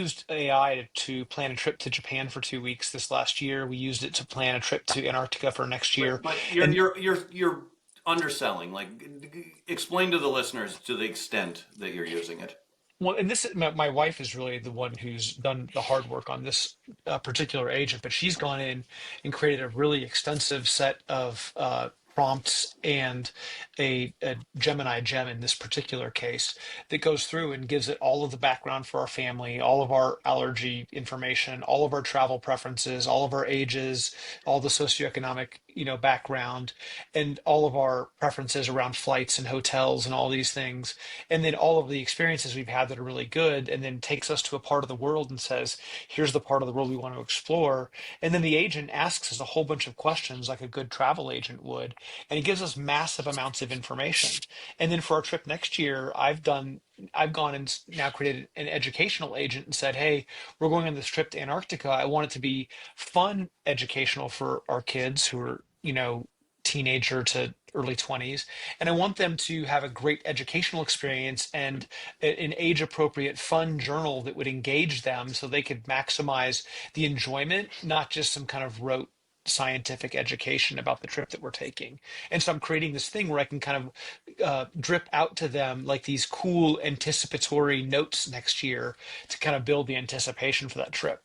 used AI to plan a trip to Japan for 2 weeks this last year. We used it to plan a trip to Antarctica for next year. But you're And you're you're you're underselling. Like, explain to the listeners to the extent that you're using it. well, and this my wife is really the one who's done the hard work on this particular agent, but she's gone in and created a really extensive set of prompts and a Gemini gem in this particular case that goes through and gives it all of the background for our family, all of our allergy information, all of our travel preferences, all of our ages, all the socioeconomic, background, and all of our preferences around flights and hotels and all these things, and then all of the experiences we've had that are really good, and then takes us to a part of the world and says, here's the part of the world we want to explore. And then the agent asks us a whole bunch of questions like a good travel agent would, and it gives us massive amounts of information. And then for our trip next year, I've gone and now created an educational agent and said, hey, we're going on this trip to Antarctica. I want it to be fun, educational for our kids who are, teenager to early 20s. And I want them to have a great educational experience and an age appropriate fun journal that would engage them so they could maximize the enjoyment, not just some kind of rote scientific education about the trip that we're taking. And so I'm creating this thing where I can kind of drip out to them like these cool anticipatory notes next year to kind of build the anticipation for that trip.